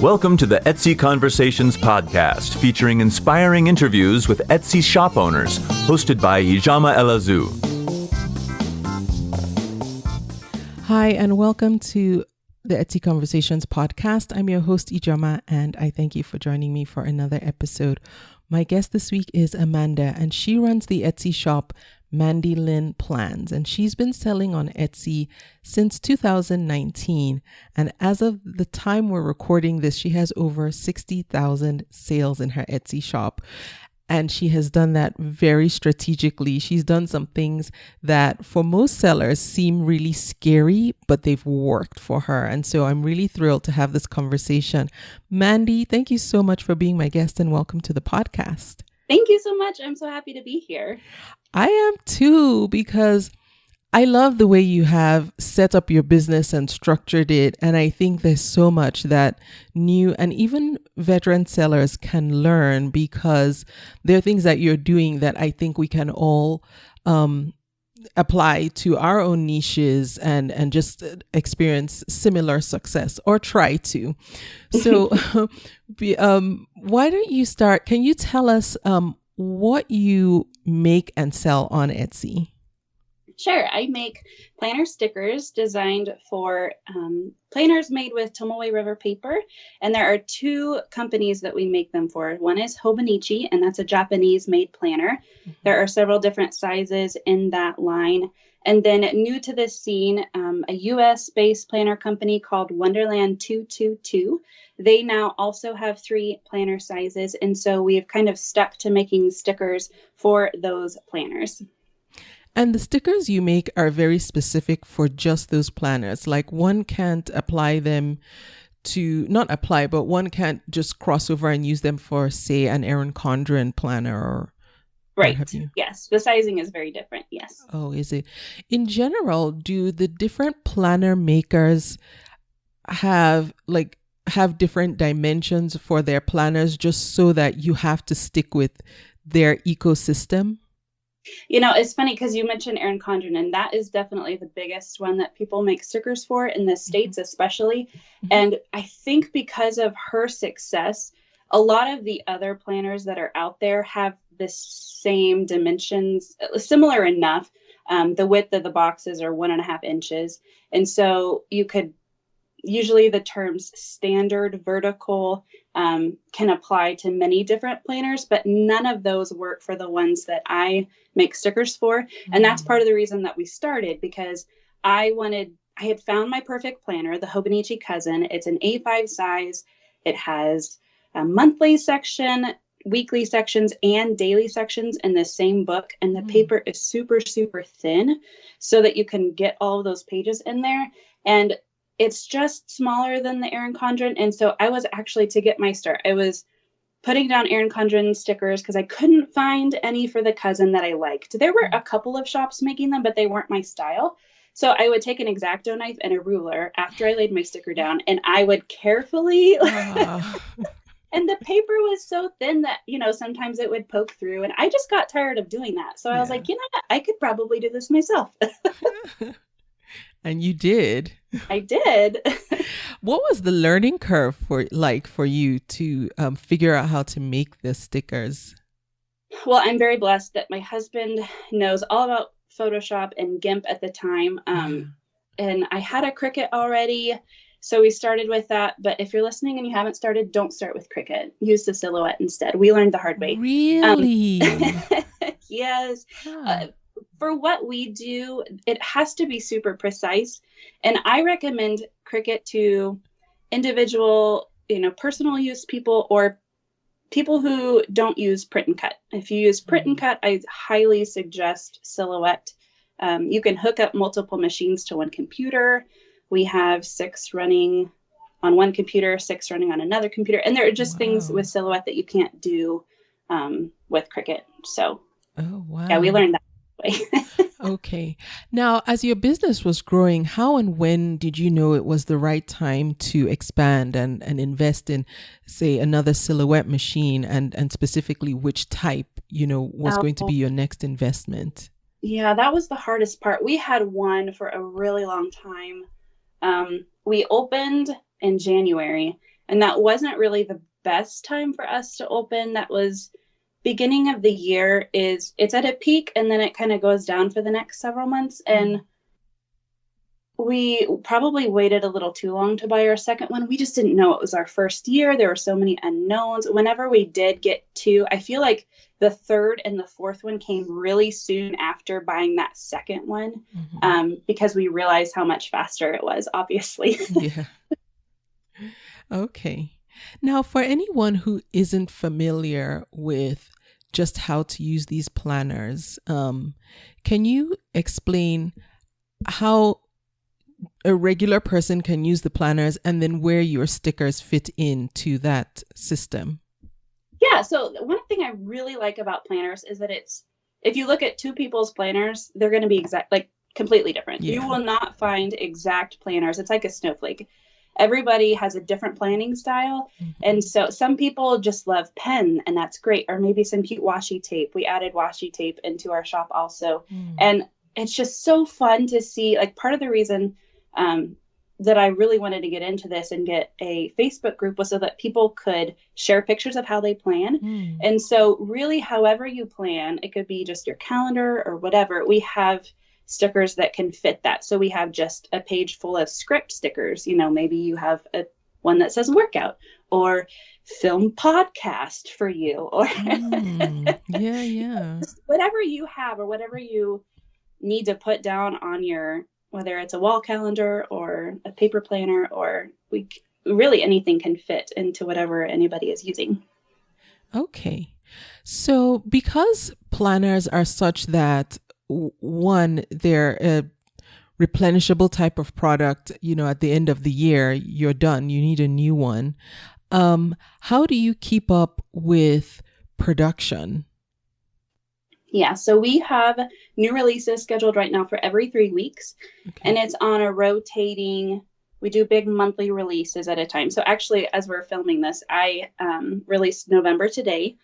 Welcome to the Etsy Conversations podcast, featuring inspiring interviews with Etsy shop owners, hosted by Ijama Elazu. Hi, and welcome to the Etsy Conversations podcast. I'm your host, Ijama, and I thank you for joining me for another episode. My guest this week is Amanda, and she runs the Etsy shop MandyLynnPlans, and she's been selling on Etsy since 2019. And as of the time we're recording this, she has over 60,000 sales in her Etsy shop. And she has done that very strategically. She's done some things that for most sellers seem really scary, but they've worked for her. And so I'm really thrilled to have this conversation. Mandy, thank you so much for being my guest and welcome to the podcast. Thank you so much. I'm so happy to be here. I am too, because I love the way you have set up your business and structured it. And I think there's so much that new and even veteran sellers can learn, because there are things that you're doing that I think we can all apply to our own niches and just experience similar success, or try to. So why don't you start? Can you tell us what you make and sell on Etsy? Sure. I make planner stickers designed for planners made with Tomoe River paper. And there are two companies that we make them for. One is Hobonichi, and that's a Japanese made planner. Mm-hmm. There are several different sizes in that line. And then new to this scene, a US-based planner company called Wonderland 222. They now also have 3 planner sizes. And so we've kind of stuck to making stickers for those planners. And the stickers you make are very specific for just those planners. Like one can't apply them to, not apply, but one can't just cross over and use them for, say, an Erin Condren planner or right. Yes. The sizing is very different. Yes. Oh, is it? In general, do the different planner makers have different dimensions for their planners just so that you have to stick with their ecosystem? You know, it's funny because you mentioned Erin Condren, and that is definitely the biggest one that people make stickers for in the States, especially. Mm-hmm. And I think because of her success, a lot of the other planners that are out there have the same dimensions, similar enough. The width of the boxes are 1.5 inches. And so you could, usually the terms standard, vertical, can apply to many different planners, but none of those work for the ones that I make stickers for. Mm-hmm. And that's part of the reason that we started, because I had found my perfect planner, the Hobonichi Cousin. It's an A5 size. It has a monthly section, weekly sections, and daily sections in the same book. And the paper is super, super thin so that you can get all of those pages in there. And it's just smaller than the Erin Condren. And so I was actually, to get my start, I was putting down Erin Condren stickers because I couldn't find any for the Cousin that I liked. There were a couple of shops making them, but they weren't my style. So I would take an X-Acto knife and a ruler after I laid my sticker down, and I would carefully, and the paper was so thin that, sometimes it would poke through, and I just got tired of doing that. So I was like, I could probably do this myself. And you did. I did. What was the learning curve for you to figure out how to make the stickers? Well, I'm very blessed that my husband knows all about Photoshop and GIMP at the time. And I had a Cricut already, so we started with that. But if you're listening and you haven't started, don't start with Cricut. Use the Silhouette instead. We learned the hard way. Really? Yes. For what we do, it has to be super precise. And I recommend Cricut to individual, personal use people, or people who don't use print and cut. If you use print and cut, I highly suggest Silhouette. You can hook up multiple machines to one computer. We have 6 running on one computer, 6 running on another computer. And there are just things with Silhouette that you can't do with Cricut. So, yeah, we learned that way. Okay. Now, as your business was growing, how and when did you know it was the right time to expand and invest in, say, another Silhouette machine, and specifically which type, was going to be your next investment? Yeah, that was the hardest part. We had one for a really long time. We opened in January, And that wasn't really the best time for us to open. That was beginning of the year. It's at a peak and then it kind of goes down for the next several months. And we probably waited a little too long to buy our second one. We just didn't know it was our first year. There were so many unknowns. Whenever we did get two, I feel like the third and the fourth one came really soon after buying that second one, because we realized how much faster it was, obviously. Yeah. Okay. Now, for anyone who isn't familiar with just how to use these planners, can you explain how a regular person can use the planners and then where your stickers fit into that system? Yeah. So one thing I really like about planners is that if you look at two people's planners, they're going to be completely different. Yeah. You will not find exact planners. It's like a snowflake. Everybody has a different planning style. And so some people just love pen, and that's great. Or maybe some cute washi tape. We added washi tape into our shop also. And it's just so fun to see. Like, part of the reason that I really wanted to get into this and get a Facebook group was so that people could share pictures of how they plan. And so really, however you plan, it could be just your calendar or whatever, we have stickers that can fit that. So we have just a page full of script stickers. Maybe you have one that says workout or film podcast for you, or whatever you have or whatever you need to put down on your, whether it's a wall calendar or a paper planner, or really anything can fit into whatever anybody is using. Okay. So because planners are such that, one, they're a replenishable type of product, at the end of the year, you're done, you need a new one. How do you keep up with production? Yeah, so we have new releases scheduled right now for every 3 weeks, and it's on a rotating, we do big monthly releases at a time. So actually, as we're filming this, I released November today,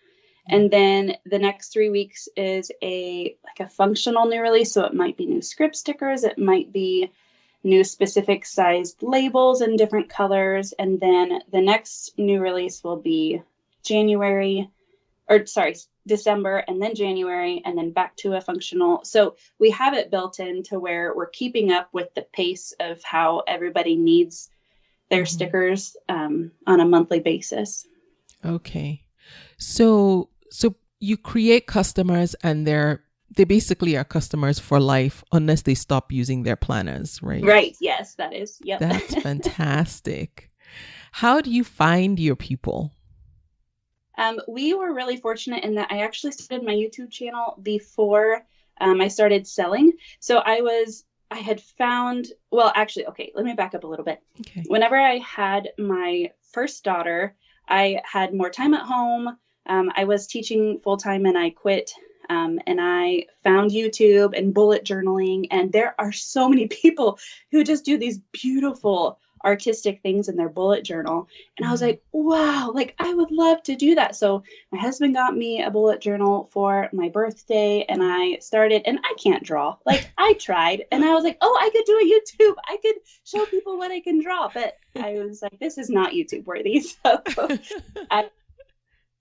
and then the next 3 weeks is a functional new release. So it might be new script stickers, it might be new specific sized labels in different colors, and then the next new release will be December, and then January, and then back to a functional. So we have it built into where we're keeping up with the pace of how everybody needs their stickers on a monthly basis. Okay. So you create customers, and they basically are customers for life unless they stop using their planners, right? Right. Yes, that is. Yep. That's fantastic. How do you find your people? We were really fortunate in that I actually started my YouTube channel before I started selling. So I had found, let me back up a little bit. Okay. Whenever I had my first daughter, I had more time at home. I was teaching full time and I quit. And I found YouTube and bullet journaling. And there are so many people who just do these beautiful artistic things in their bullet journal. And I was like, wow, I would love to do that. So my husband got me a bullet journal for my birthday, and I started, and I can't draw. I tried, and I was like, oh, I could do a YouTube. I could show people what I can draw. But I was like, this is not YouTube worthy. So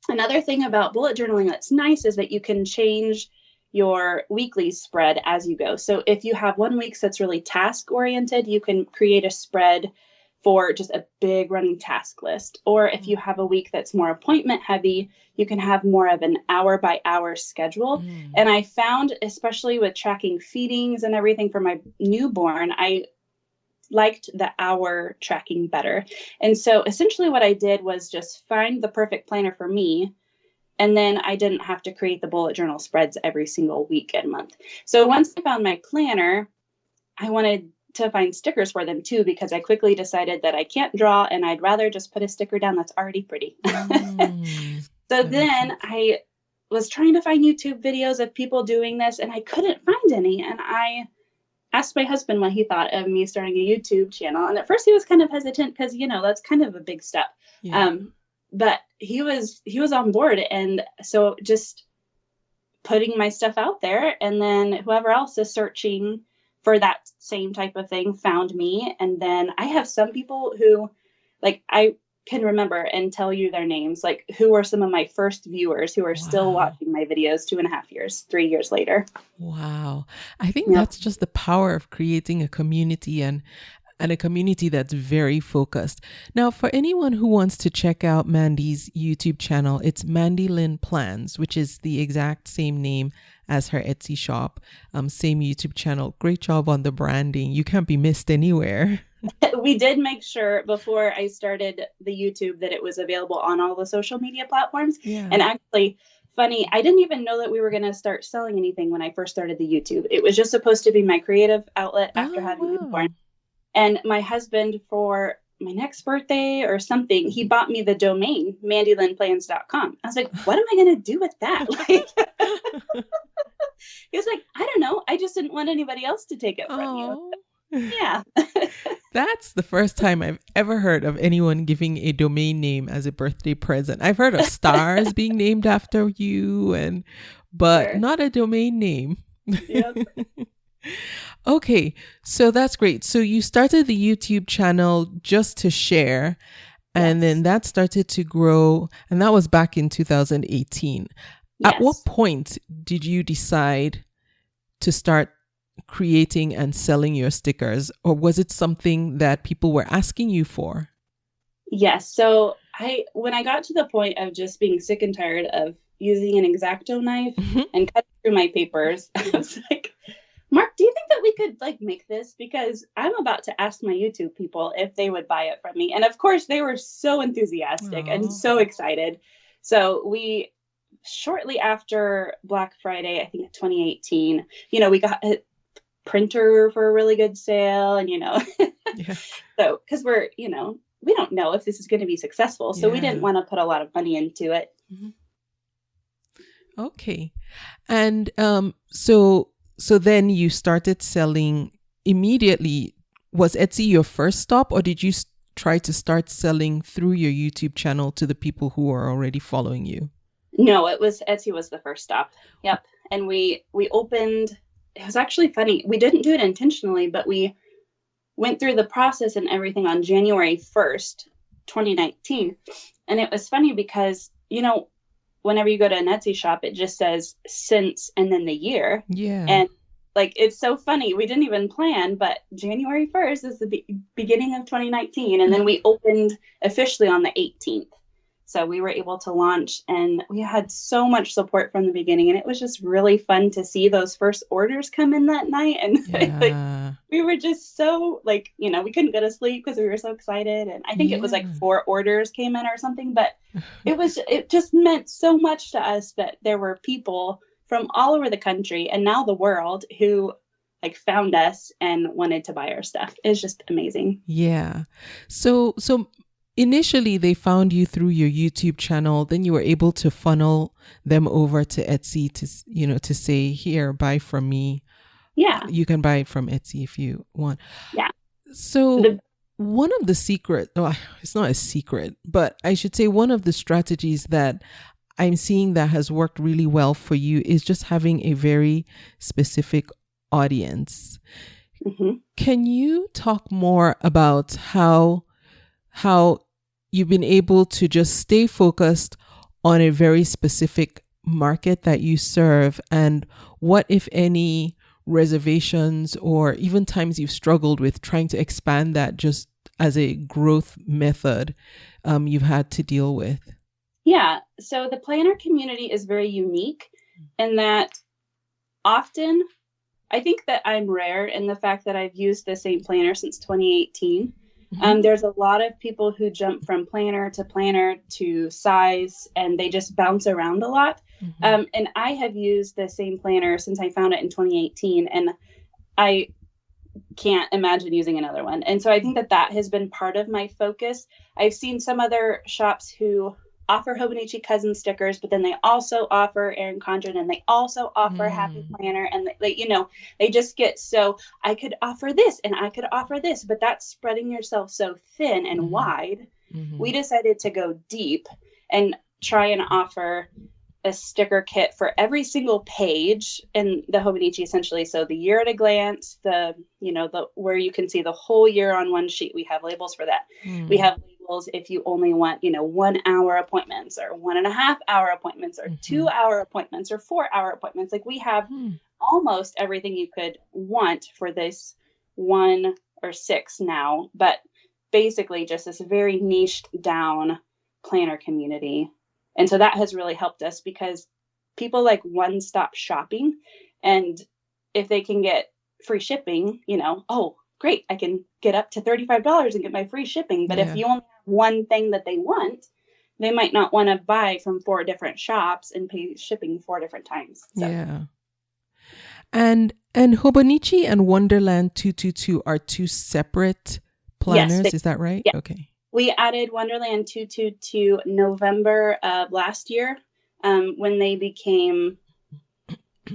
another thing about bullet journaling that's nice is that you can change your weekly spread as you go. So if you have 1 week that's really task oriented, you can create a spread for just a big running task list. Or if you have a week that's more appointment heavy, you can have more of an hour by hour schedule. And I found, especially with tracking feedings and everything for my newborn, I liked the hour tracking better. And so essentially what I did was just find the perfect planner for me. And then I didn't have to create the bullet journal spreads every single week and month. So once I found my planner, I wanted to find stickers for them too, because I quickly decided that I can't draw and I'd rather just put a sticker down that's already pretty. So then I was trying to find YouTube videos of people doing this, and I couldn't find any. And I asked my husband what he thought of me starting a YouTube channel. And at first he was kind of hesitant because, that's kind of a big step. Yeah. But he was on board. And so just putting my stuff out there, and then whoever else is searching for that same type of thing found me. And then I have some people who, I can remember and tell you their names, like who are some of my first viewers who are still watching my videos 2.5 years, 3 years later. Wow. I think that's just the power of creating a community and a community that's very focused. Now, for anyone who wants to check out Mandy's YouTube channel, it's MandyLynnPlans, which is the exact same name as her Etsy shop, same YouTube channel. Great job on the branding. You can't be missed anywhere. We did make sure before I started the YouTube that it was available on all the social media platforms. Yeah. And actually, funny, I didn't even know that we were going to start selling anything when I first started the YouTube. It was just supposed to be my creative outlet after having been born. And my husband, for my next birthday or something, he bought me the domain, MandyLynnPlans.com. I was like, what am I going to do with that? He was like, I don't know. I just didn't want anybody else to take it from you. Yeah. That's the first time I've ever heard of anyone giving a domain name as a birthday present. I've heard of stars being named after you, but not a domain name. Yep. Okay, so that's great. So you started the YouTube channel just to share, and then that started to grow, and that was back in 2018. At what point did you decide to start creating and selling your stickers, or was it something that people were asking you for? Yes. So when I got to the point of just being sick and tired of using an X-Acto knife and cutting through my papers, I was like, Mark, do you think that we could make this? Because I'm about to ask my YouTube people if they would buy it from me. And of course they were so enthusiastic and so excited. So we, shortly after Black Friday, I think 2018, we got a printer for a really good sale. And, so, cause we're, we don't know if this is going to be successful. So we didn't want to put a lot of money into it. Okay. And, so then you started selling immediately. Was Etsy your first stop, or did you try to start selling through your YouTube channel to the people who are already following you? No, Etsy was the first stop. Yep. And we opened, it was actually funny. We didn't do it intentionally, but we went through the process and everything on January 1st, 2019. And it was funny because, whenever you go to an Etsy shop, it just says since and then the year. Yeah. And it's so funny. We didn't even plan, but January 1st is the beginning of 2019. And then we opened officially on the 18th. So we were able to launch, and we had so much support from the beginning. And it was just really fun to see those first orders come in that night. And we were just so we couldn't go to sleep because we were so excited. And I think it was 4 orders came in or something, but it just meant so much to us that there were people from all over the country and now the world who found us and wanted to buy our stuff. It's just amazing. Yeah. So initially they found you through your YouTube channel, then you were able to funnel them over to Etsy to say, here, buy from me. Yeah. You can buy it from Etsy if you want. Yeah. So one of the it's not a secret, but I should say one of the strategies that I'm seeing that has worked really well for you is just having a very specific audience. Mm-hmm. Can you talk more about how you've been able to just stay focused on a very specific market that you serve, and what, if any, reservations or even times you've struggled with trying to expand that just as a growth method you've had to deal with? Yeah. So the planner community is very unique in that often I think that I'm rare in the fact that I've used the same planner since 2018. There's a lot of people who jump from planner to size, and they just bounce around a lot. And I have used the same planner since I found it in 2018, and I can't imagine using another one. And so I think that has been part of my focus. I've seen some other shops who offer Hobonichi cousin stickers, but then they also offer Erin Condren, and they also offer Happy Planner, and they just get so I could offer this and I could offer this, but that's spreading yourself so thin and wide. We decided to go deep and try and offer a sticker kit for every single page in the Hobonichi, essentially. So the year at a glance, the where you can see the whole year on one sheet, we have labels for that. We have individuals if you only want, 1 hour appointments or 1.5 hour appointments or 2 hour appointments or 4 hour appointments. Like we have almost everything you could want for this 1 or 6 now, but basically just this very niched down planner community. And so that has really helped us because people like one-stop shopping. And if they can get free shipping, oh, great, I can get up to $35 and get my free shipping. But if you only have one thing that they want, they might not want to buy from 4 different shops and pay shipping 4 different times. So. Yeah. And Hobonichi and Wonderland 222 are 2 separate planners. Is that right? Yeah. Okay. We added Wonderland 222 November of last year when they became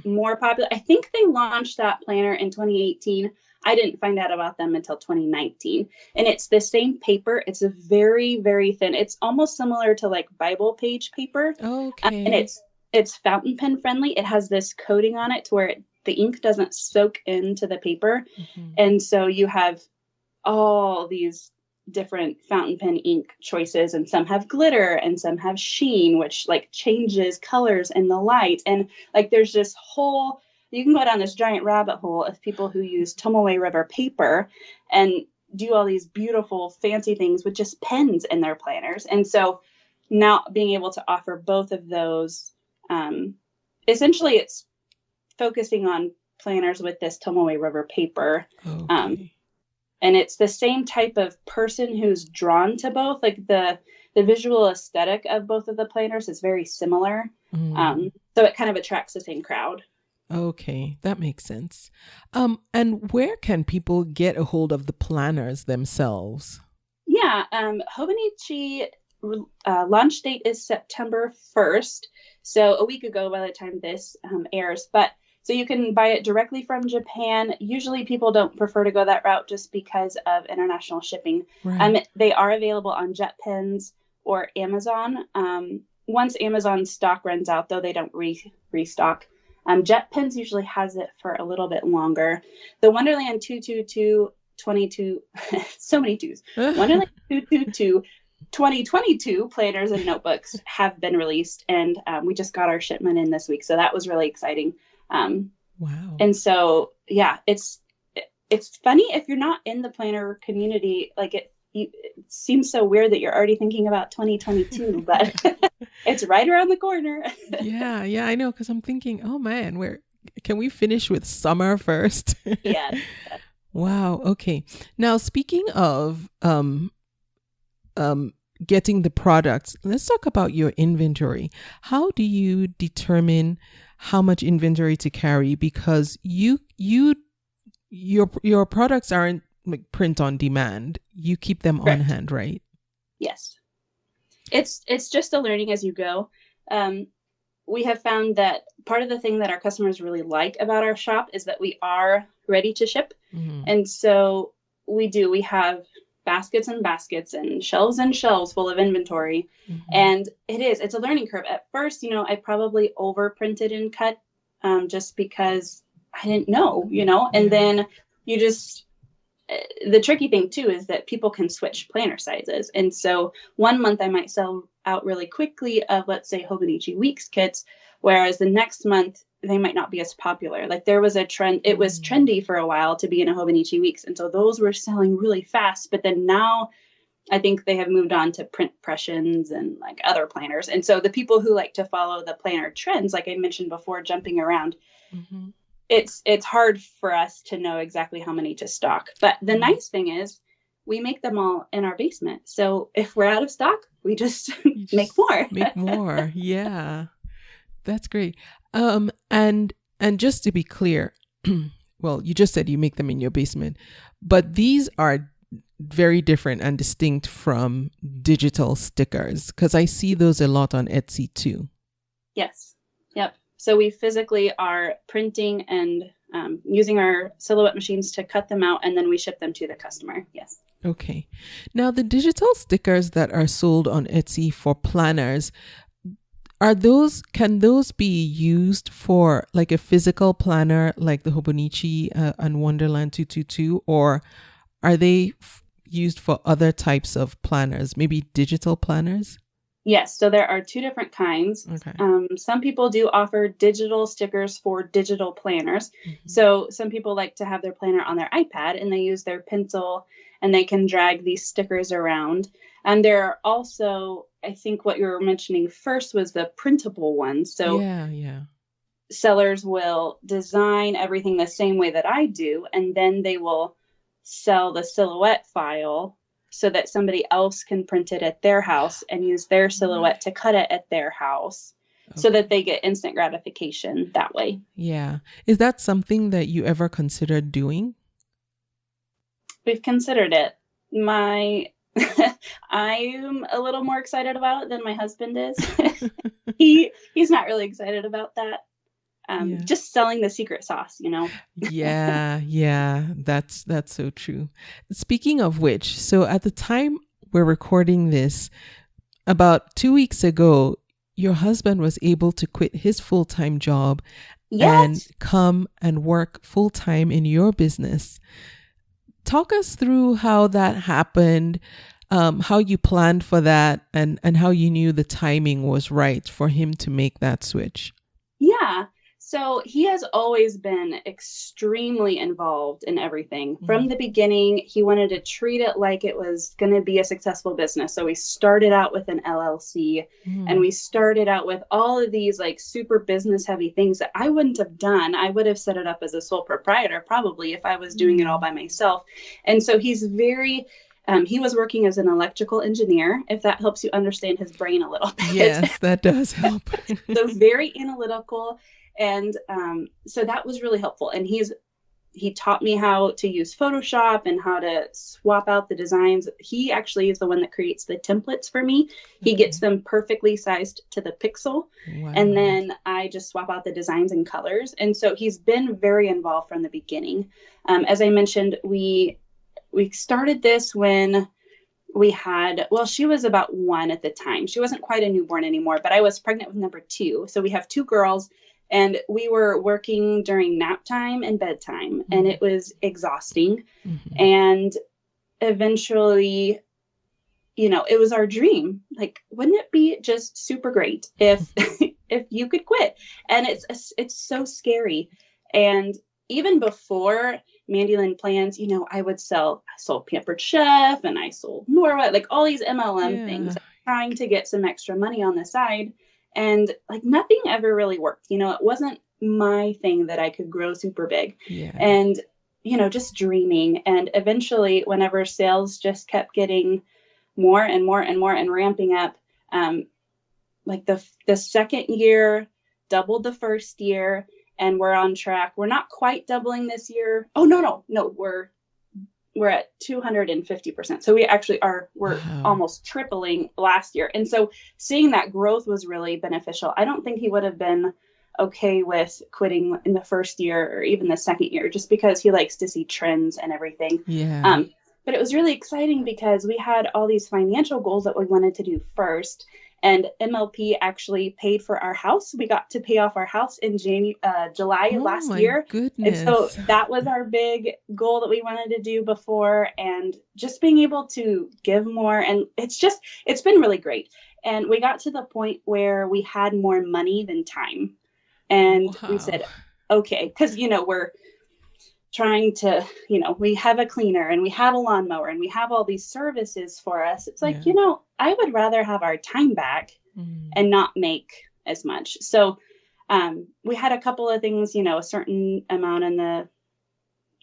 more popular. I think they launched that planner in 2018. I didn't find out about them until 2019. And it's the same paper. It's a very, very thin. It's almost similar to like Bible page paper. Okay. And it's fountain pen friendly. It has this coating on it to where the ink doesn't soak into the paper. And so you have all these different fountain pen ink choices, and some have glitter and some have sheen, which like changes colors in the light. And like there's this whole, you can go down this giant rabbit hole of people who use Tomoe rubber paper and do all these beautiful fancy things with just pens in their planners. And so now being able to offer both of those, essentially it's focusing on planners with this Tomoe rubber paper. Okay. And it's the same type of person who's drawn to both. Like the visual aesthetic of both of the planners is very similar. So it kind of attracts the same crowd. Okay, that makes sense. And where can people get a hold of the planners themselves? Yeah, Hobonichi launch date is September 1st. So a week ago by the time this airs. But so you can buy it directly from Japan. Usually people don't prefer to go that route just because of international shipping. Right. They are available on JetPens or Amazon. Once Amazon's stock runs out, though, they don't restock. JetPens usually has it for a little bit longer. The Wonderland 222, 22, so many twos. Wonderland 222 2022 planners and notebooks have been released, and we just got our shipment in this week. So that was really exciting. Wow. And so, yeah, it's funny if you're not in the planner community, like it seems so weird that you're already thinking about 2022, but it's right around the corner. Yeah, I know. Cause I'm thinking, oh man, can we finish with summer first? Yeah. Wow. Okay. Now, speaking of, getting the products, let's talk about your inventory. How do you determine how much inventory to carry? Because your products aren't like print on demand. You keep them on hand, right? Yes. It's just a learning as you go. We have found that part of the thing that our customers really like about our shop is that we are ready to ship. And so we have baskets and baskets and shelves full of inventory. And it's a learning curve. At first, I probably over printed and cut just because I didn't know, and then you just, the tricky thing too is that people can switch planner sizes. And so one month I might sell out really quickly of, let's say, Hobonichi Weeks kits, whereas the next month they might not be as popular. Like there was a trend, it was trendy for a while to be in a Hobonichi Weeks. And so those were selling really fast. But then now I think they have moved on to print impressions and like other planners. And so the people who like to follow the planner trends, like I mentioned before, jumping around, it's hard for us to know exactly how many to stock. But the nice thing is we make them all in our basement. So if we're out of stock, we just make more. Make more. Yeah. That's great. And just to be clear, well, you just said you make them in your basement, but these are very different and distinct from digital stickers, because I see those a lot on Etsy too. Yes. Yep. So we physically are printing and using our silhouette machines to cut them out, and then we ship them to the customer. Yes. Okay. Now, the digital stickers that are sold on Etsy for planners, can those be used for like a physical planner like the Hobonichi and Wonderland 222, or are they used for other types of planners, maybe digital planners? Yes, so there are two different kinds. Okay. Some people do offer digital stickers for digital planners. Mm-hmm. So some people like to have their planner on their iPad and they use their pencil and they can drag these stickers around. And there are also, I think what you were mentioning first was the printable ones. So yeah. sellers will design everything the same way that I do, and then they will sell the silhouette file so that somebody else can print it at their house and use their silhouette to cut it at their house so that they get instant gratification that way. Yeah. Is that something that you ever considered doing? We've considered it. I'm a little more excited about it than my husband is. He's not really excited about that. Just selling the secret sauce, you know? Yeah. That's so true. Speaking of which, so at the time we're recording this, about 2 weeks ago, your husband was able to quit his full-time job and come and work full-time in your business. Talk us through how that happened, how you planned for that, and how you knew the timing was right for him to make that switch. Yeah. So he has always been extremely involved in everything. From the beginning, he wanted to treat it like it was going to be a successful business. So we started out with an LLC and we started out with all of these like super business heavy things that I wouldn't have done. I would have set it up as a sole proprietor probably if I was doing it all by myself. And so he's very... he was working as an electrical engineer, if that helps you understand his brain a little bit. Yes, that does help. So very analytical. And so that was really helpful. And he taught me how to use Photoshop and how to swap out the designs. He actually is the one that creates the templates for me. He gets them perfectly sized to the pixel. Wow. And then I just swap out the designs and colors. And so he's been very involved from the beginning. As I mentioned, we started this when we had, well, she was about 1 at the time. She wasn't quite a newborn anymore, but I was pregnant with number 2. So we have 2 girls. And we were working during nap time and bedtime, and it was exhausting. And eventually, you know, it was our dream. Like, wouldn't it be just super great if if you could quit? And it's so scary. And even before MandyLynnPlans, you know, I sold Pampered Chef and I sold Norwa, like all these MLM things, trying to get some extra money on the side. And like nothing ever really worked. You know, it wasn't my thing that I could grow super big. Yeah. And, you know, just dreaming. And eventually, whenever sales just kept getting more and more and more and ramping up, like the second year doubled the first year, and we're on track. We're not quite doubling this year. Oh, no, we're at 250%. So we actually we're almost tripling last year. And so seeing that growth was really beneficial. I don't think he would have been okay with quitting in the first year or even the second year, just because he likes to see trends and everything. Yeah. But it was really exciting because we had all these financial goals that we wanted to do first. And MLP actually paid for our house. We got to pay off our house in July last year. Goodness. And so that was our big goal that we wanted to do before. And just being able to give more. And it's been really great. And we got to the point where we had more money than time. And we said, okay, because, you know, we're trying to, you know, we have a cleaner and we have a lawnmower and we have all these services for us. It's like, you know, I would rather have our time back and not make as much. So we had a couple of things, you know, a certain amount in the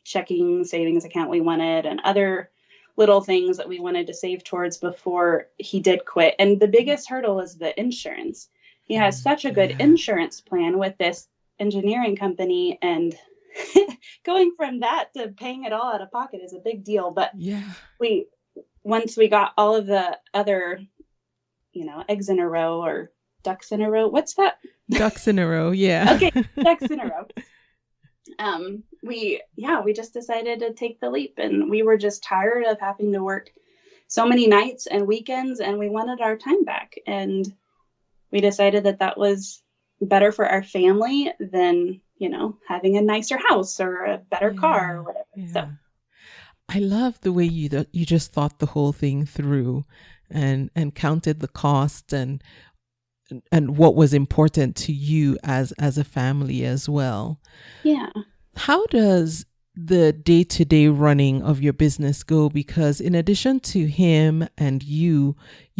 checking savings account we wanted and other little things that we wanted to save towards before he did quit. And the biggest hurdle is the insurance. He has such a good insurance plan with this engineering company, and going from that to paying it all out of pocket is a big deal. But once we got all of the other, you know, eggs in a row or ducks in a row. What's that? Ducks in a row. Yeah. Okay. Ducks in a row. We just decided to take the leap, and we were just tired of having to work so many nights and weekends, and we wanted our time back. And we decided that was better for our family than, you know, having a nicer house or a better car or whatever. So I love the way you just thought the whole thing through and counted the costs and what was important to you as a family as well. Yeah. How does the day-to-day running of your business go? Because in addition to him and you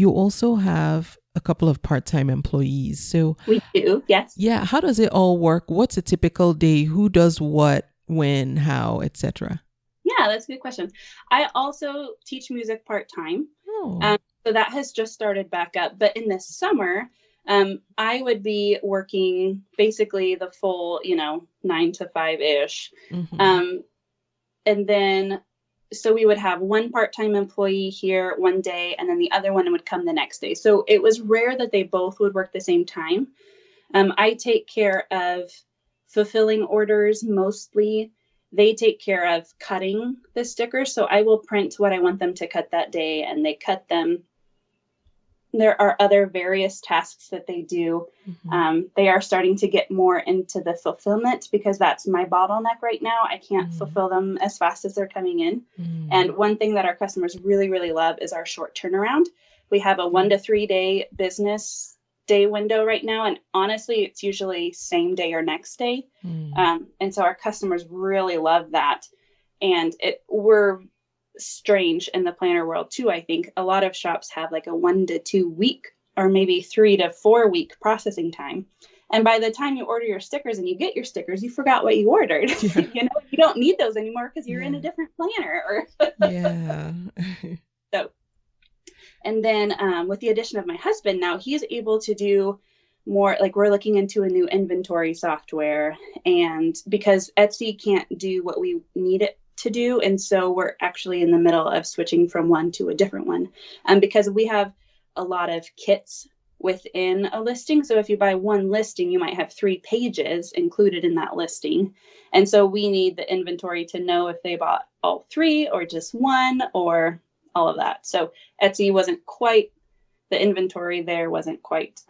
also have a couple of part-time employees. So We do, yes. yeah, how does it all work? What's a typical day? Who does what, when, how, etc.? Yeah, that's a good question. I also teach music part-time. Oh. So that has just started back up. But in the summer, I would be working basically the full, 9 to 5-ish. Mm-hmm. And then, so we would have one part-time employee here one day, and then the other one would come the next day. So it was rare that they both would work the same time. I take care of fulfilling orders mostly. They take care of cutting the stickers. So I will print what I want them to cut that day, and they cut them. There are other various tasks that they do. Mm-hmm. They are starting to get more into the fulfillment because that's my bottleneck right now. I can't fulfill them as fast as they're coming in. And one thing that our customers really, really love is our short turnaround. We have a 1 to 3 day business day window right now. And honestly, it's usually same day or next day. And so our customers really love that. And we're strange in the planner world too. I think a lot of shops have like a 1 to 2 week or maybe 3 to 4 week processing time. And by the time you order your stickers and you get your stickers, you forgot what you ordered. Yeah. You don't need those anymore because you're in a different planner. Yeah. So, and then with the addition of my husband, now he's able to do more, like we're looking into a new inventory software, and because Etsy can't do what we need it to do. And so we're actually in the middle of switching from one to a different one. Because we have a lot of kits within a listing. So if you buy one listing, you might have 3 pages included in that listing. And so we need the inventory to know if they bought all 3 or just 1 or all of that. So Etsy the inventory there wasn't quite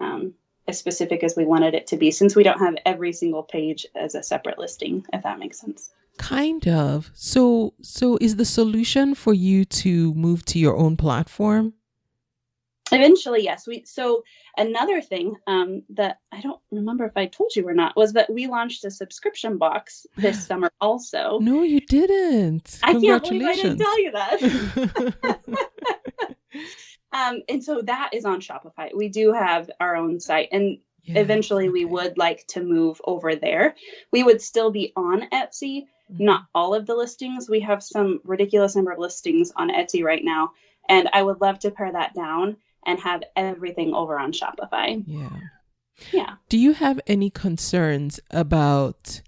as specific as we wanted it to be, since we don't have every single page as a separate listing, if that makes sense. Kind of. So is the solution for you to move to your own platform? Eventually, yes. So another thing that I don't remember if I told you or not was that we launched a subscription box this summer also. No, you didn't. I can't believe I didn't tell you that. And so that is on Shopify. We do have our own site, and eventually we would like to move over there. We would still be on Etsy. Not all of the listings. We have some ridiculous number of listings on Etsy right now. And I would love to pare that down and have everything over on Shopify. Yeah. Do you have any concerns about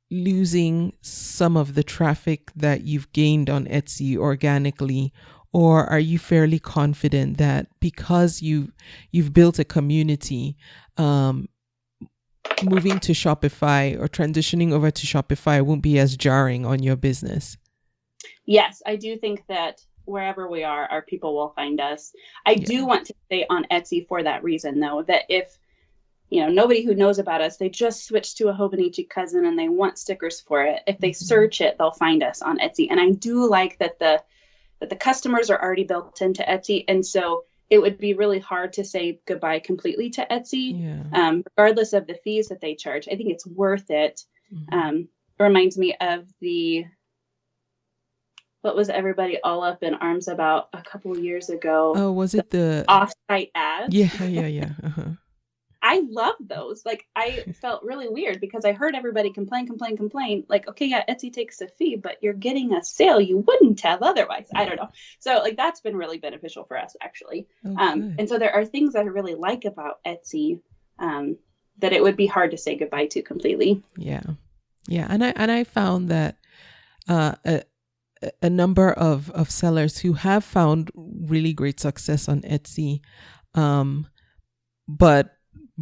losing some of the traffic that you've gained on Etsy organically? Or are you fairly confident that because you've built a community, moving to Shopify or transitioning over to Shopify won't be as jarring on your business? Yes, I do think that wherever we are, our people will find us. I do want to stay on Etsy for that reason, though, that if, nobody who knows about us, they just switched to a Hobonichi cousin and they want stickers for it. If they search it, they'll find us on Etsy. And I do like that the customers are already built into Etsy. And so it would be really hard to say goodbye completely to Etsy, regardless of the fees that they charge. I think it's worth it. It reminds me of what was everybody all up in arms about a couple of years ago? Oh, was it the off-site ads? Yeah. I love those. Like, I felt really weird because I heard everybody complain. Like, okay, yeah, Etsy takes a fee, but you're getting a sale you wouldn't have otherwise. I don't know. So, like, that's been really beneficial for us, actually. And so there are things that I really like about Etsy that it would be hard to say goodbye to completely. Yeah. And I found that a number of sellers who have found really great success on Etsy, but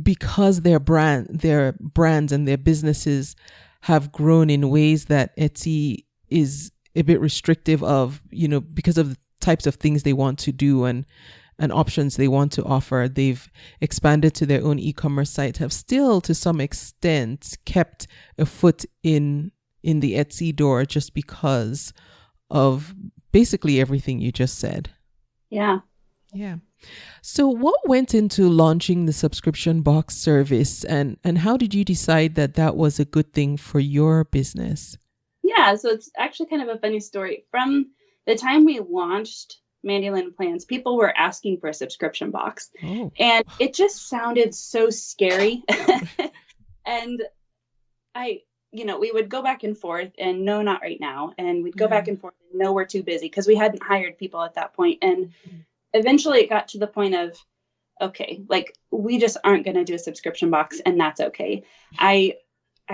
because their brands and their businesses have grown in ways that Etsy is a bit restrictive of, because of the types of things they want to do and options they want to offer, they've expanded to their own e-commerce site, have still to some extent kept a foot in the Etsy door just because of basically everything you just said. Yeah. Yeah. So what went into launching the subscription box service, and how did you decide that that was a good thing for your business? Yeah, so it's actually kind of a funny story. From the time we launched MandyLynnPlans, people were asking for a subscription box. Oh. And it just sounded so scary. And we would go back and forth and no, not right now. And we'd go back and forth and no, we're too busy because we hadn't hired people at that point. And eventually it got to the point of, okay, like we just aren't going to do a subscription box, and that's okay. I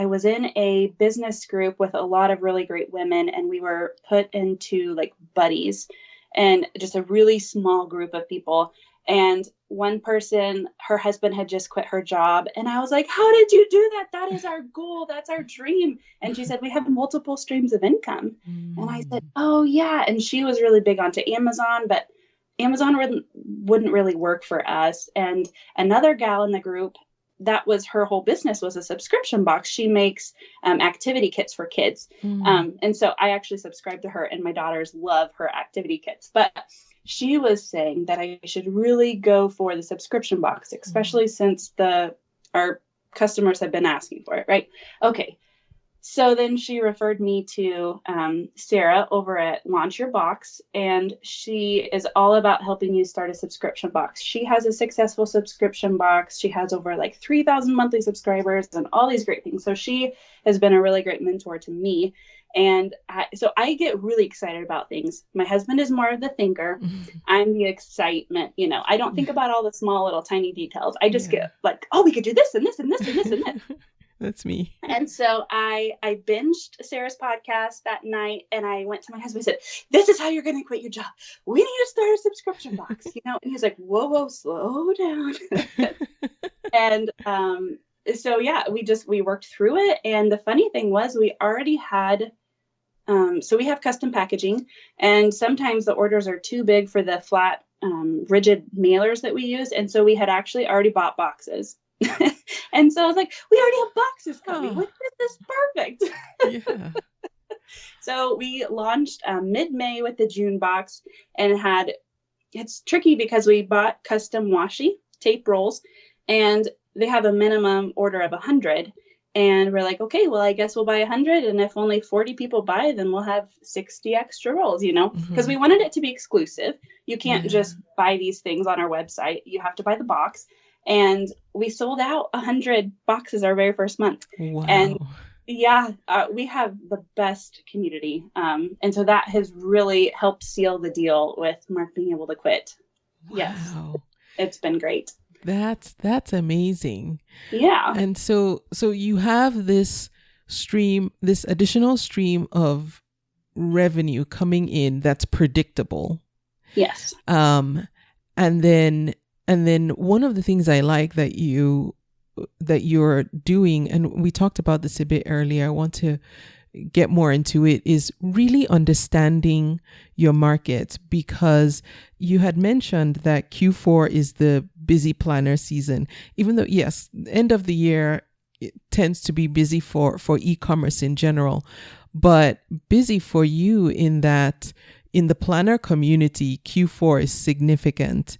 was in a business group with a lot of really great women, and we were put into like buddies and just a really small group of people. And one person, her husband had just quit her job. And I was like, how did you do that? That is our goal. That's our dream. And she said, we have multiple streams of income. And I said, oh yeah. And she was really big onto Amazon, but Amazon wouldn't really work for us. And another gal in the group, that was her whole business, was a subscription box. She makes activity kits for kids. And so I actually subscribe to her, and my daughters love her activity kits. But she was saying that I should really go for the subscription box, especially since our customers have been asking for it, right? Okay. So then she referred me to Sarah over at Launch Your Box, and she is all about helping you start a subscription box. She has a successful subscription box. She has over like 3,000 monthly subscribers and all these great things. So she has been a really great mentor to me. And so I get really excited about things. My husband is more of the thinker. I'm the excitement. I don't think about all the small little tiny details. I just get like, oh, we could do this and this and this and this and this. That's me. And so I binged Sarah's podcast that night, and I went to my husband and said, this is how you're going to quit your job. We need to start a subscription box, and he's like, whoa, slow down. And so, yeah, we worked through it. And the funny thing was we already had, so we have custom packaging, and sometimes the orders are too big for the flat, rigid mailers that we use. And so we had actually already bought boxes. And so I was like, we already have boxes coming. This is perfect. Yeah. So we launched mid-May with the June box, and it's tricky because we bought custom washi tape rolls, and they have a minimum order of 100. And we're like, okay, well, I guess we'll buy 100. And if only 40 people buy, then we'll have 60 extra rolls, because we wanted it to be exclusive. You can't just buy these things on our website. You have to buy the box. And we sold out 100 boxes our very first month. Wow. And we have the best community. And so that has really helped seal the deal with Mark being able to quit. Wow. Yes. It's been great. That's amazing. Yeah. And so you have this additional stream of revenue coming in that's predictable. Yes. And then one of the things I like that you're doing, and we talked about this a bit earlier, I want to get more into it, is really understanding your market, because you had mentioned that Q4 is the busy planner season, even though, yes, end of the year, it tends to be busy for e-commerce in general, but busy for you in that in the planner community, Q4 is significant.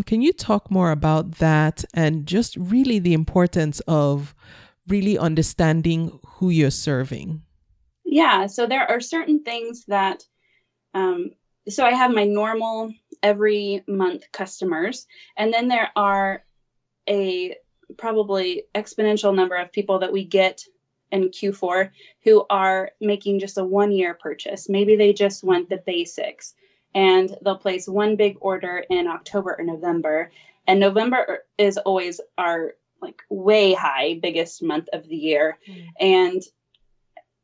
Can you talk more about that and just really the importance of really understanding who you're serving? Yeah, so there are certain things that, so I have my normal every month customers, and then there are a probably exponential number of people that we get in Q4 who are making just a 1-year purchase. Maybe they just want the basics, and they'll place one big order in October or November. And November is always our like way high biggest month of the year. And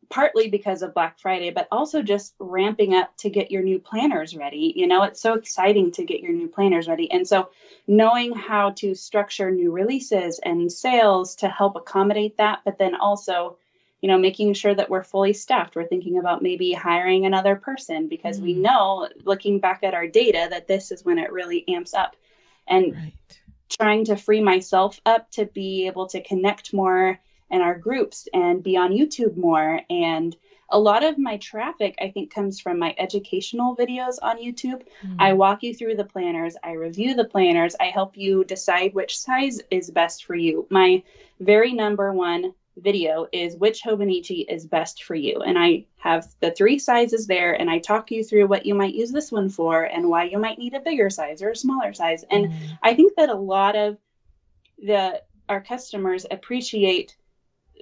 partly because of Black Friday, but also just ramping up to get your new planners ready. It's so exciting to get your new planners ready. And so knowing how to structure new releases and sales to help accommodate that, but then also, making sure that we're fully staffed. We're thinking about maybe hiring another person, because we know, looking back at our data, that this is when it really amps up. And trying to free myself up to be able to connect more in our groups and be on YouTube more. And a lot of my traffic, I think, comes from my educational videos on YouTube. Mm. I walk you through the planners. I review the planners. I help you decide which size is best for you. My very number one video is which Hobonichi is best for you. And I have the 3 sizes there, and I talk you through what you might use this one for and why you might need a bigger size or a smaller size. And I think that a lot of our customers appreciate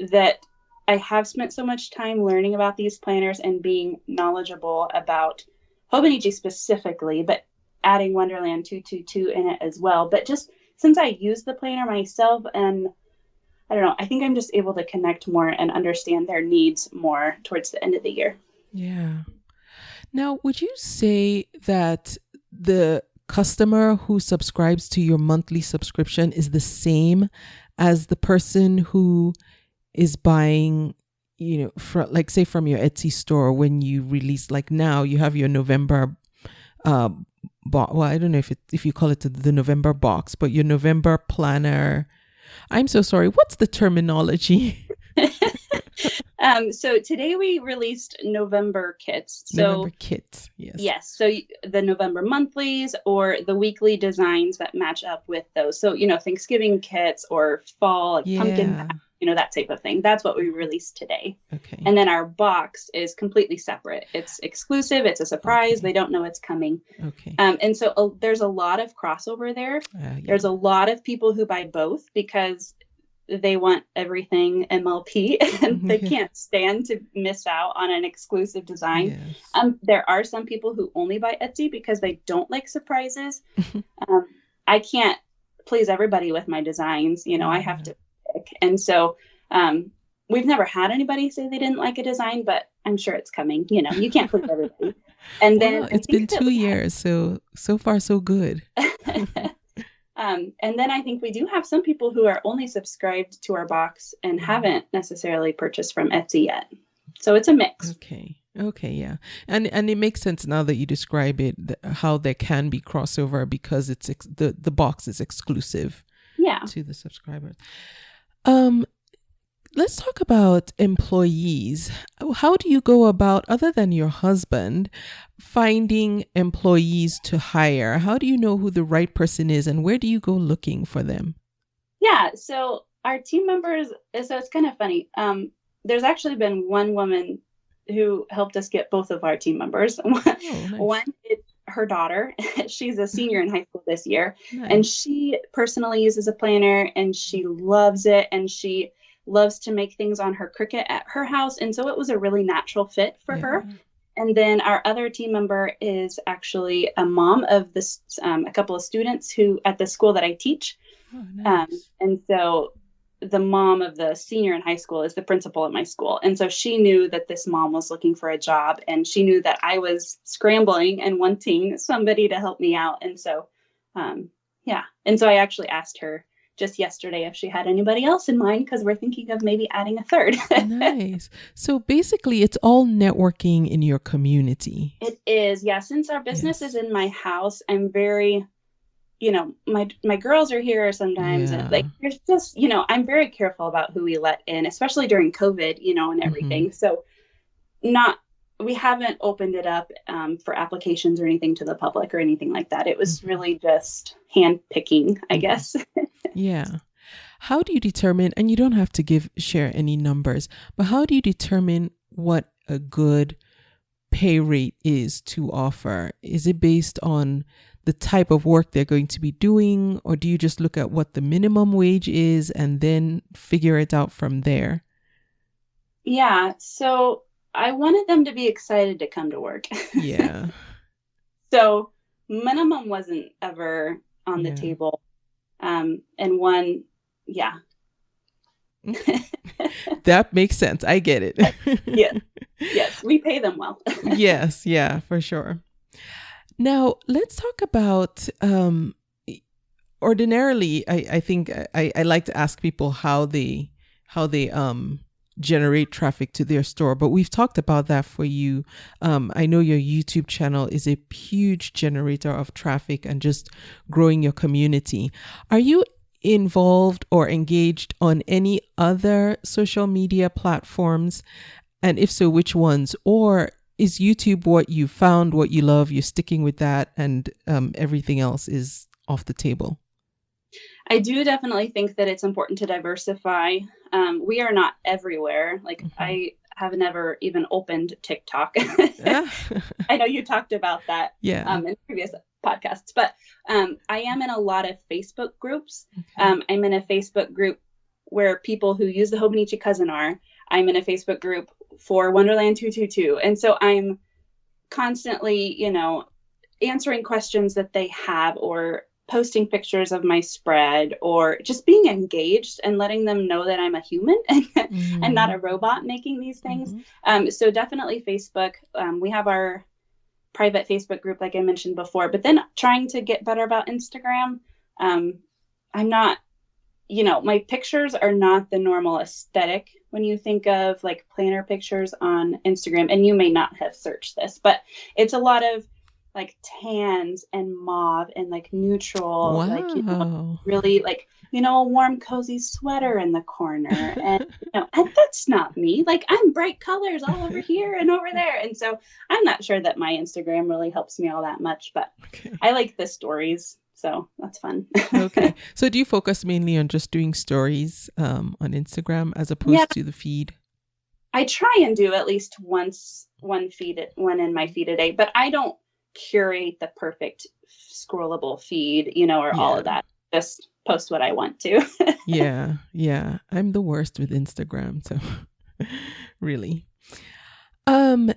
that I have spent so much time learning about these planners and being knowledgeable about Hobonichi specifically, but adding Wonderland 222 in it as well. But just since I use the planner myself, and I don't know, I think I'm just able to connect more and understand their needs more towards the end of the year. Yeah. Now, would you say that the customer who subscribes to your monthly subscription is the same as the person who is buying, like say from your Etsy store when you release, like now you have your November well, I don't know if you call it the November box, but your November planner. I'm so sorry. What's the terminology? So today we released November kits. November kits, yes. Yes. So the November monthlies or the weekly designs that match up with those. So, Thanksgiving kits or fall, like pumpkin, that type of thing. That's what we released today. Okay. And then our box is completely separate. It's exclusive. It's a surprise. Okay. They don't know it's coming. Okay. And so there's a lot of crossover there. There's a lot of people who buy both because they want everything MLP and they can't stand to miss out on an exclusive design. Yes. There are some people who only buy Etsy because they don't like surprises. I can't please everybody with my designs. I have to pick. And so we've never had anybody say they didn't like a design, but I'm sure it's coming. You can't please everybody. And then it's been 2 years. So far, so good. And then I think we do have some people who are only subscribed to our box and haven't necessarily purchased from Etsy yet. So it's a mix. Okay, yeah. And it makes sense now that you describe it, how there can be crossover because it's the box is exclusive to the subscribers. Let's talk about employees. How do you go about, other than your husband, finding employees to hire? How do you know who the right person is and where do you go looking for them? Yeah, so our team members, so it's kind of funny. There's actually been one woman who helped us get both of our team members. Nice. One is her daughter. She's a senior in high school this year. Nice. And she personally uses a planner and she loves it. And she loves to make things on her Cricut at her house. And so it was a really natural fit for her. And then our other team member is actually a mom of a couple of students who at the school that I teach. Oh, nice. And so the mom of the senior in high school is the principal at my school. And so she knew that this mom was looking for a job and she knew that I was scrambling and wanting somebody to help me out. And so, And so I actually asked her just yesterday if she had anybody else in mind because we're thinking of maybe adding a third. Nice. So basically it's all networking in your community. It is. Yeah. Since our business is in my house, I'm very, my girls are here sometimes. And there's just, I'm very careful about who we let in, especially during COVID, and everything. Mm-hmm. So we haven't opened it up for applications or anything to the public or anything like that. It was really just hand picking, I guess. Yeah. How do you determine, and you don't have to share any numbers, but how do you determine what a good pay rate is to offer? Is it based on the type of work they're going to be doing, or do you just look at what the minimum wage is and then figure it out from there? Yeah. So I wanted them to be excited to come to work. Yeah. So minimum wasn't ever on the table. And one, That makes sense. I get it. Yes, we pay them well. Yes, yeah, for sure. Now, let's talk about, ordinarily, I think I like to ask people how they generate traffic to their store, but we've talked about that for you. I know your YouTube channel is a huge generator of traffic and just growing your community. Are you involved or engaged on any other social media platforms? And if so, which ones? Or is YouTube what you found, what you love, you're sticking with that, and everything else is off the table? I do definitely think that it's important to diversify. We are not everywhere. Like I have never even opened TikTok. I know you talked about that in previous podcasts, but I am in a lot of Facebook groups. I'm in a Facebook group where people who use the Hobonichi cousin are. I'm in a Facebook group for Wonderland 222. And so I'm constantly, answering questions that they have, or posting pictures of my spread, or just being engaged and letting them know that I'm a human and not a robot making these things. So definitely Facebook. We have our private Facebook group, like I mentioned before, but then trying to get better about Instagram. I'm not, my pictures are not the normal aesthetic when you think of like planner pictures on Instagram. And you may not have searched this, but it's a lot of like tans and mauve and like neutral, like, really like, a warm, cozy sweater in the corner. And, and that's not me. Like I'm bright colors all over here and over there. And so I'm not sure that my Instagram really helps me all that much, but I like the stories. So that's fun. Okay. So do you focus mainly on just doing stories on Instagram as opposed to the feed? I try and do at least one in my feed a day, but I don't curate the perfect scrollable feed, or all of that. Just post what I want to. Yeah. I'm the worst with Instagram. So really. Oh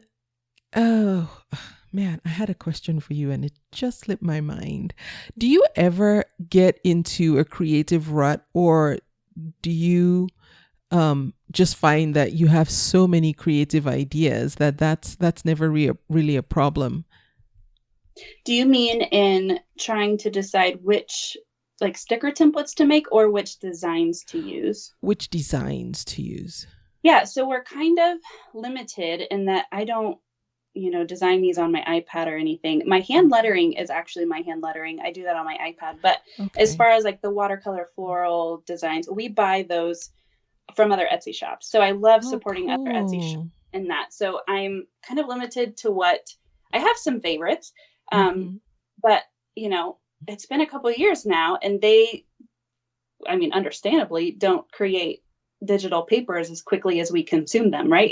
man, I had a question for you and it just slipped my mind. Do you ever get into a creative rut, or do you just find that you have so many creative ideas that's never really a problem? Do you mean in trying to decide which like sticker templates to make, or which designs to use? Which designs to use? Yeah, so we're kind of limited in that I don't, design these on my iPad or anything. My hand lettering is actually my hand lettering. I do that on my iPad. But as far as like the watercolor floral designs, we buy those from other Etsy shops. So I love supporting other Etsy shops in that. So I'm kind of limited to what I have some favorites. But, it's been a couple of years now, and they, understandably don't create digital papers as quickly as we consume them, right?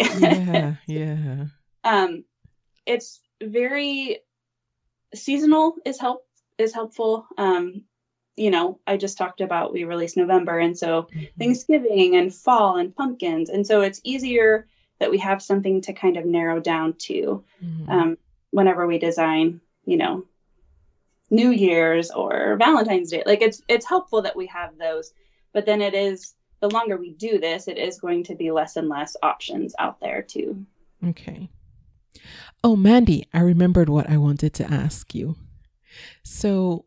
Yeah. It's very seasonal is helpful. I just talked about, we released November, and so Thanksgiving and fall and pumpkins. And so it's easier that we have something to kind of narrow down to whenever we design, New Year's or Valentine's Day. Like it's helpful that we have those, but then the longer we do this, it is going to be less and less options out there too. Okay. Oh, Mandy, I remembered what I wanted to ask you. So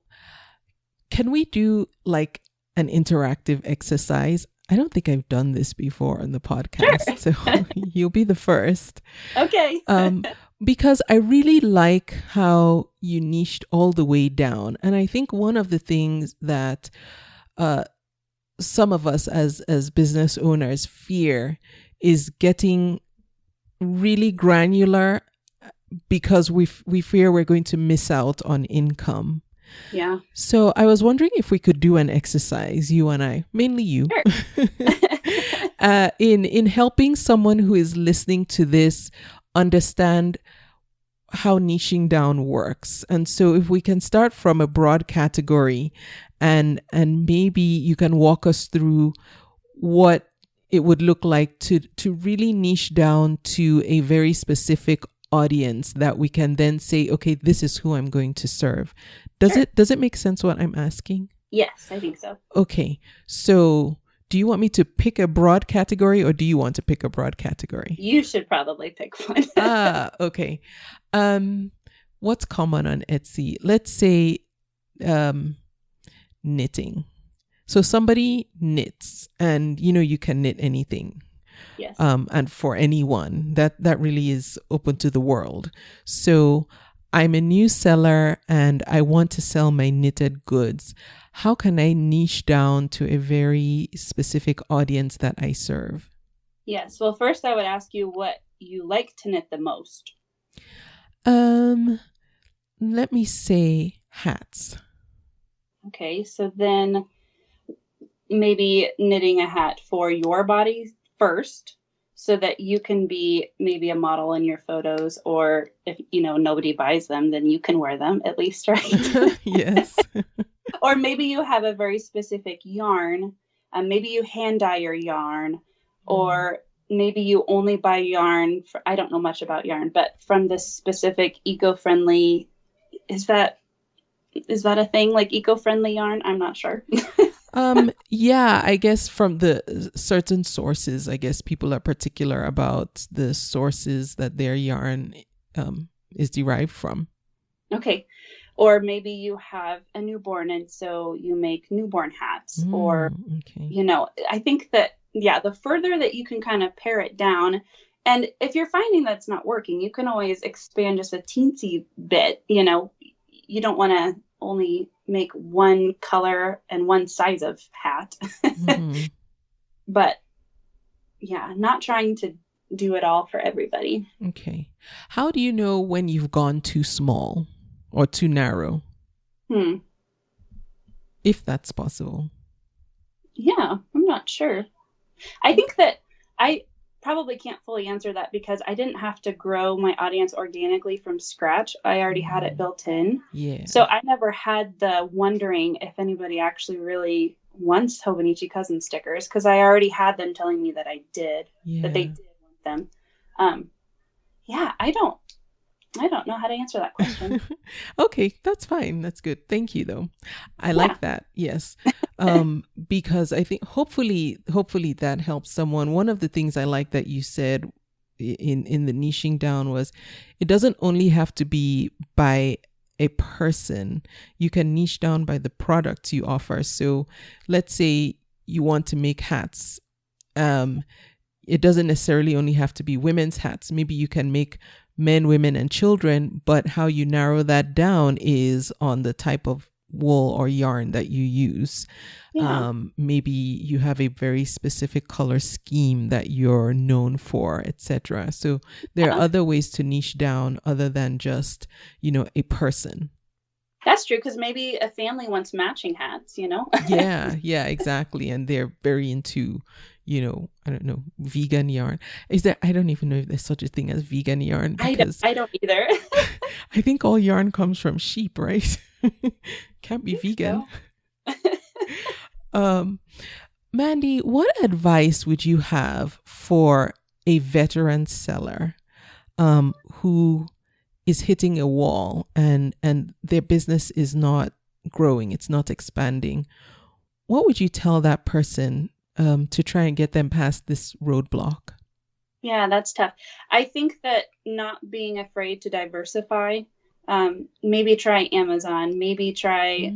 can we do like an interactive exercise? I don't think I've done this before on the podcast, so you'll be the first. Okay. Because I really like how you niched all the way down. And I think one of the things that some of us as business owners fear is getting really granular, because we fear we're going to miss out on income. Yeah. So I was wondering if we could do an exercise, you and I, mainly you, in helping someone who is listening to this understand how niching down works. And so if we can start from a broad category, and maybe you can walk us through what it would look like to really niche down to a very specific audience that we can then say, okay, this is who I'm going to serve. Does it make sense what I'm asking? Yes, I think so. Okay. So do you want me to pick a broad category, or do you want to pick a broad category? You should probably pick one. Okay. What's common on Etsy? Let's say knitting. So somebody knits, and you can knit anything. Yes. And for anyone, that really is open to the world. So I'm a new seller and I want to sell my knitted goods. How can I niche down to a very specific audience that I serve? Yes. Well, first I would ask you, what you like to knit the most? Let me say hats. Okay, so then maybe knitting a hat for your body first so that you can be maybe a model in your photos, or if nobody buys them, then you can wear them at least, right? Yes. Or maybe you have a very specific yarn. Maybe you hand dye your yarn, or maybe you only buy yarn I don't know much about yarn, but from this specific eco-friendly, is that a thing, like eco-friendly yarn? I'm not sure. Yeah, I guess from the certain sources, I guess people are particular about the sources that their yarn is derived from. Okay. Or maybe you have a newborn and so you make newborn hats, or, okay. I think that, the further that you can kind of pare it down, and if you're finding that's not working, you can always expand just a teensy bit. You don't want to only make one color and one size of hat, but not trying to do it all for everybody. Okay. How do you know when you've gone too small or too narrow? If that's possible. Yeah, I'm not sure. I think that I probably can't fully answer that because I didn't have to grow my audience organically from scratch. I already had it built in. Yeah. So I never had the wondering if anybody actually really wants Hobonichi cousin stickers, because I already had them telling me that I did, that they did want them. I don't know how to answer that question. Okay, that's fine. That's good. Thank you, though. I like that. Yes. Because I think hopefully that helps someone. One of the things I like that you said in the niching down was it doesn't only have to be by a person. You can niche down by the products you offer. So let's say you want to make hats. It doesn't necessarily only have to be women's hats. Maybe you can make men, women, and children, but how you narrow that down is on the type of wool or yarn that you use. Maybe you have a very specific color scheme that you're known for, etc. So there are other ways to niche down other than just, a person. That's true, because maybe a family wants matching hats, Yeah, exactly. And they're very into, I don't know, vegan yarn. I don't even know if there's such a thing as vegan yarn. I don't either. I think all yarn comes from sheep, right? Can't be vegan. So. Mandy, what advice would you have for a veteran seller who is hitting a wall and their business is not growing, it's not expanding? What would you tell that person to try and get them past this roadblock? Yeah, that's tough. I think that not being afraid to diversify, maybe try Amazon, maybe try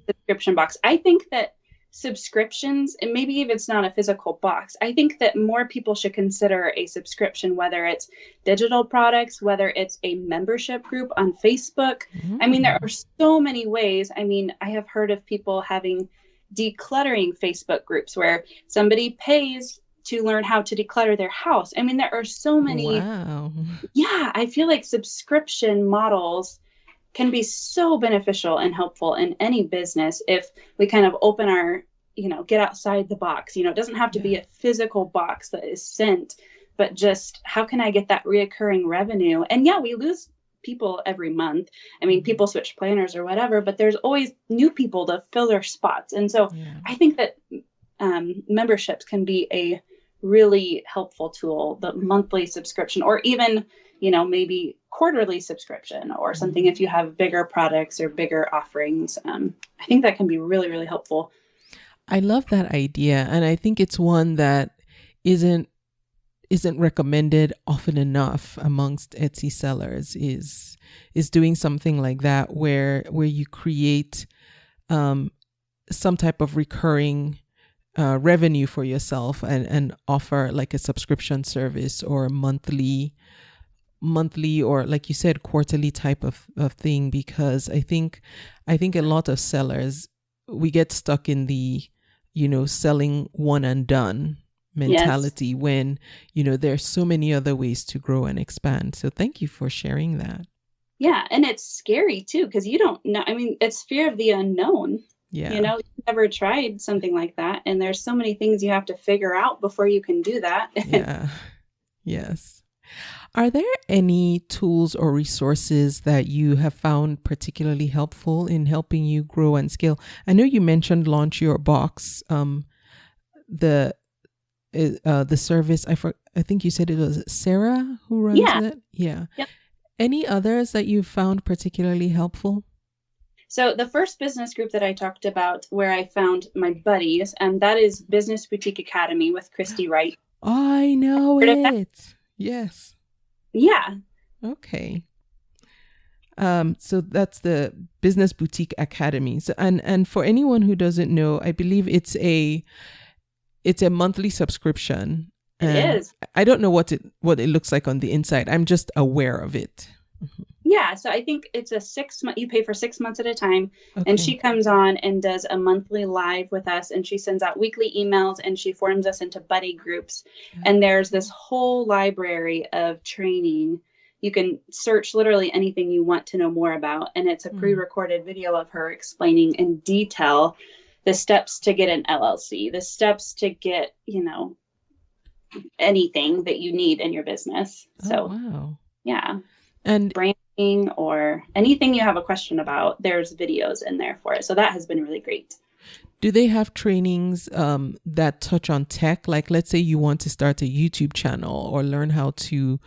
subscription box. I think that subscriptions, and maybe if it's not a physical box, I think that more people should consider a subscription, whether it's digital products, whether it's a membership group on Facebook. I mean, there are so many ways. I mean, I have heard of people having decluttering Facebook groups where somebody pays to learn how to declutter their house. I mean, there are so many. Wow. Yeah, I feel like subscription models can be so beneficial and helpful in any business if we kind of open our, get outside the box. It doesn't have to be a physical box that is sent, but just how can I get that reoccurring revenue? And we lose people every month. I mean, people switch planners or whatever, but there's always new people to fill their spots. And so I think that memberships can be a really helpful tool, the monthly subscription, or even, maybe quarterly subscription or something if you have bigger products or bigger offerings. I think that can be really, really helpful. I love that idea. And I think it's one that isn't recommended often enough amongst Etsy sellers is doing something like that where you create some type of recurring revenue for yourself and offer like a subscription service or monthly or, like you said, quarterly type of thing. Because I think a lot of sellers, we get stuck in the selling one and done mentality when, there's so many other ways to grow and expand. So thank you for sharing that. Yeah. And it's scary too, because you don't know. I mean, it's fear of the unknown. Yeah. You've never tried something like that. And there's so many things you have to figure out before you can do that. Yeah. Yes. Are there any tools or resources that you have found particularly helpful in helping you grow and scale? I know you mentioned Launch Your Box, the service. I think you said it was Sarah who runs it. Yeah. Yep. Any others that you found particularly helpful? So the first business group that I talked about where I found my buddies, and that is Business Boutique Academy with Christy Wright. I know it. Yes. Yeah. Okay. So that's the Business Boutique Academy. So, and for anyone who doesn't know, I believe it's a monthly subscription. It is. I don't know what it looks like on the inside. I'm just aware of it. Yeah. So I think it's a 6 month, you pay for 6 months at a time. Okay. And she comes on and does a monthly live with us, and she sends out weekly emails, and she forms us into buddy groups. And there's this whole library of training. You can search literally anything you want to know more about. And it's a pre-recorded video of her explaining in detail the steps to get an LLC, the steps to get, anything that you need in your business. So, wow. Yeah. And branding or anything you have a question about, there's videos in there for it. So that has been really great. Do they have trainings that touch on tech? Like, let's say you want to start a YouTube channel or learn how to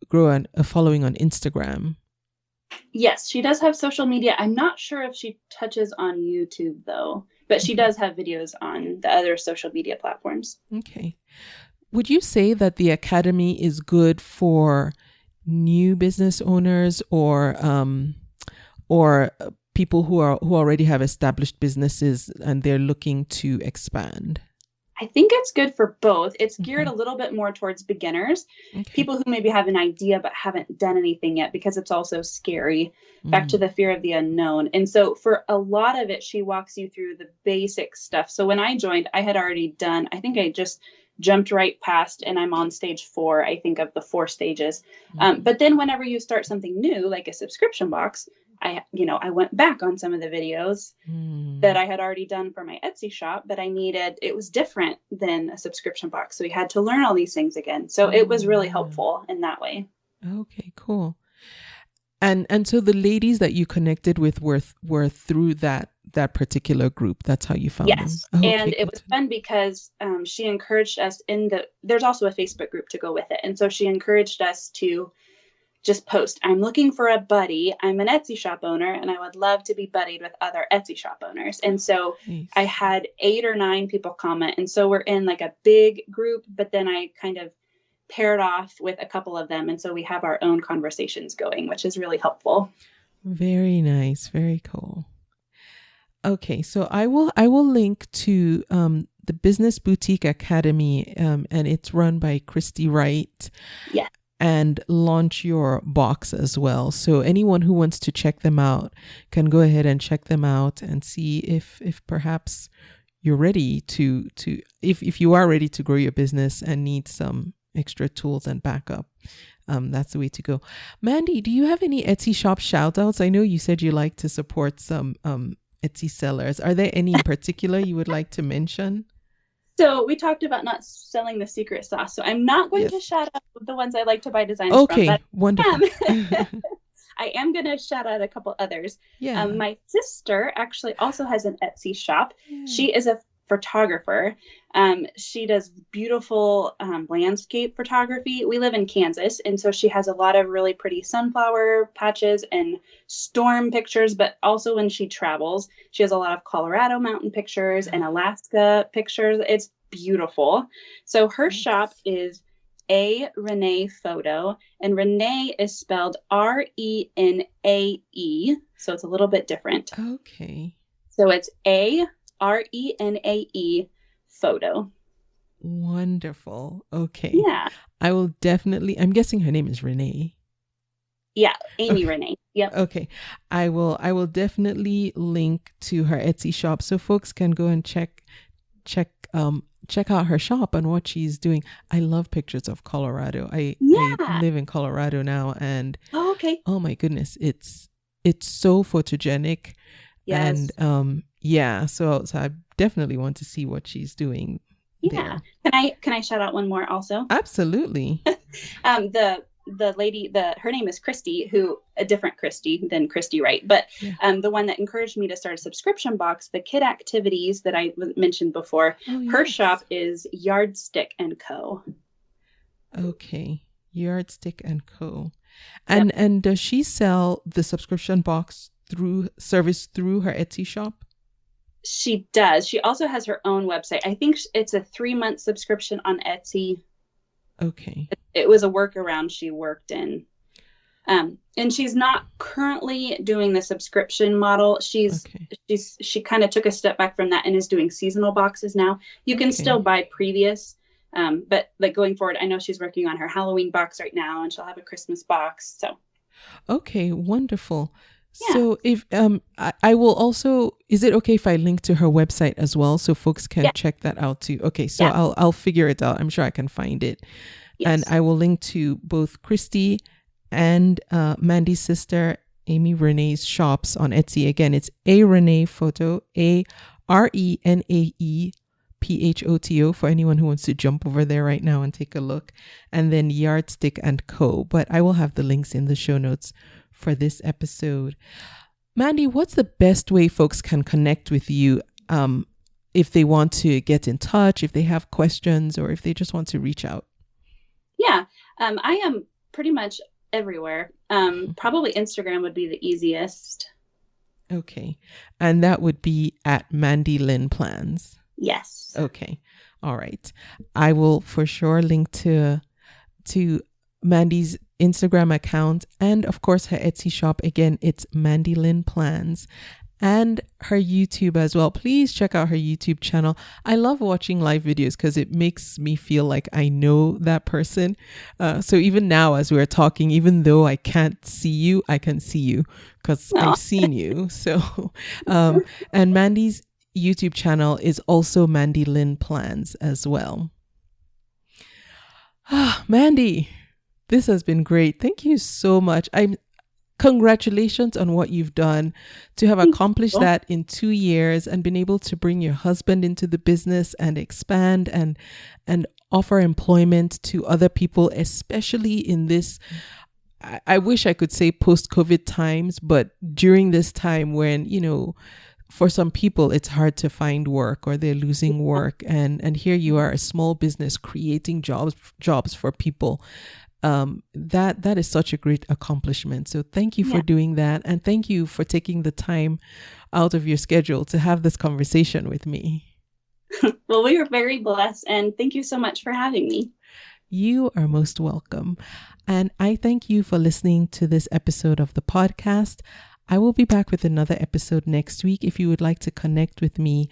grow a following on Instagram. Yes, she does have social media. I'm not sure if she touches on YouTube though, but she does have videos on the other social media platforms. Okay. Would you say that the Academy is good for new business owners or people who already have established businesses and they're looking to expand? I think it's good for both. It's geared a little bit more towards beginners, people who maybe have an idea but haven't done anything yet, because it's also scary. Back to the fear of the unknown. And so for a lot of it, she walks you through the basic stuff. So when I joined, I had already done, I think I just jumped right past, and I'm on stage 4, I think, of the 4 stages. But then whenever you start something new, like a subscription box, I went back on some of the videos that I had already done for my Etsy shop, but it was different than a subscription box. So we had to learn all these things again. So it was really helpful in that way. Okay, cool. And so the ladies that you connected with were through that particular group. That's how you found them. Yes. And it was fun because she encouraged us there's also a Facebook group to go with it. And so she encouraged us to just post, I'm looking for a buddy. I'm an Etsy shop owner and I would love to be buddied with other Etsy shop owners. And so I had 8 or 9 people comment. And so we're in like a big group, but then I kind of paired off with a couple of them. And so we have our own conversations going, which is really helpful. Very nice. Very cool. Okay. So I will link to the Business Boutique Academy, and it's run by Christy Wright. Yeah. And Launch Your Box as well. So anyone who wants to check them out can go ahead and check them out and see if perhaps you're ready to if you are ready to grow your business and need some extra tools and backup. That's the way to go. Mandy, do you have any Etsy shop shout outs? I know you said you like to support some Etsy sellers. Are there any in particular you would like to mention? So we talked about not selling the secret sauce. So I'm not going to shout out the ones I like to buy designs from. Okay, wonderful. I am going to shout out a couple others. Yeah. My sister actually also has an Etsy shop. Yeah. She is a photographer. She does beautiful landscape photography. We live in Kansas, and so she has a lot of really pretty sunflower patches and storm pictures, but also when she travels, she has a lot of Colorado mountain pictures and Alaska pictures. It's beautiful. So her shop is A Renee Photo, and Renee is spelled Renae. So it's a little bit different. Okay. So it's Renae Photo. Wonderful. Okay. Yeah. I'm guessing her name is Renee. Yeah, Amy Renee. Yep. Okay. I will definitely link to her Etsy shop so folks can go and check check out her shop and what she's doing. I love pictures of Colorado. I live in Colorado now, and oh my goodness, it's so photogenic. Yes. And so I definitely want to see what she's doing. Yeah. There. Can I shout out one more also? Absolutely. The lady, her name is Christy, a different Christy than Christy Wright, but the one that encouraged me to start a subscription box, the Kid Activities that I mentioned before, her shop is Yardstick & Co. Okay. Yardstick & Co. And does she sell the subscription box through her Etsy shop? She does. She also has her own website. I think it's a 3-month subscription on Etsy. Okay. It was a workaround she worked in. And she's not currently doing the subscription model. She kind of took a step back from that and is doing seasonal boxes now. You can still buy previous, but like going forward, I know she's working on her Halloween box right now, and she'll have a Christmas box. So. Okay, wonderful. Yeah. So if I will also, is it okay if I link to her website as well so folks can check that out too? Okay, so I'll figure it out. I'm sure I can find it. Yes. And I will link to both Christy and Mandy's sister Amy Renee's shops on Etsy. Again, it's A Renee Photo, ARENAEPHOTO for anyone who wants to jump over there right now and take a look. And then Yardstick & Co. But I will have the links in the show notes for this episode. Mandy, what's the best way folks can connect with you if they want to get in touch, if they have questions, or if they just want to reach out? Yeah, I am pretty much everywhere. Probably Instagram would be the easiest. Okay. And that would be at MandyLynnPlans. Yes. Okay. All right. I will for sure link to Mandy's Instagram account and of course her Etsy shop. Again, it's MandyLynnPlans, and her YouTube as well. Please check out her YouTube channel. I love watching live videos because it makes me feel like I know that person. So even now as we're talking, even though I can't see you, I can see you because I've seen you. So, and Mandy's YouTube channel is also MandyLynnPlans as well. Mandy, this has been great. Thank you so much. Congratulations on what you've done to have accomplished that in 2 years and been able to bring your husband into the business and expand and offer employment to other people, especially in this, I wish I could say post-COVID times, but during this time when, for some people, it's hard to find work or they're losing work. And here you are, a small business creating jobs for people. That is such a great accomplishment. So thank you for doing that. And thank you for taking the time out of your schedule to have this conversation with me. Well, we are very blessed. And thank you so much for having me. You are most welcome. And I thank you for listening to this episode of the podcast. I will be back with another episode next week. If you would like to connect with me,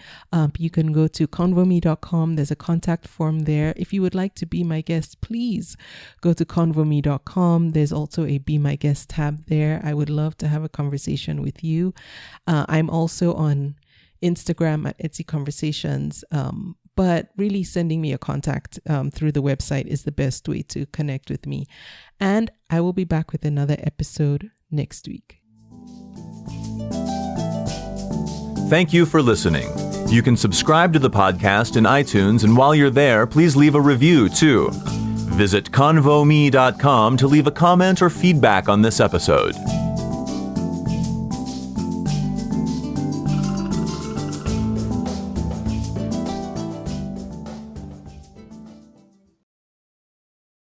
you can go to convome.com. There's a contact form there. If you would like to be my guest, please go to convome.com. There's also a Be My Guest tab there. I would love to have a conversation with you. I'm also on Instagram at Etsy Conversations, but really sending me a contact through the website is the best way to connect with me. And I will be back with another episode next week. Thank you for listening. You can subscribe to the podcast in iTunes, and while you're there, please leave a review too. Visit convome.com to leave a comment or feedback on this episode.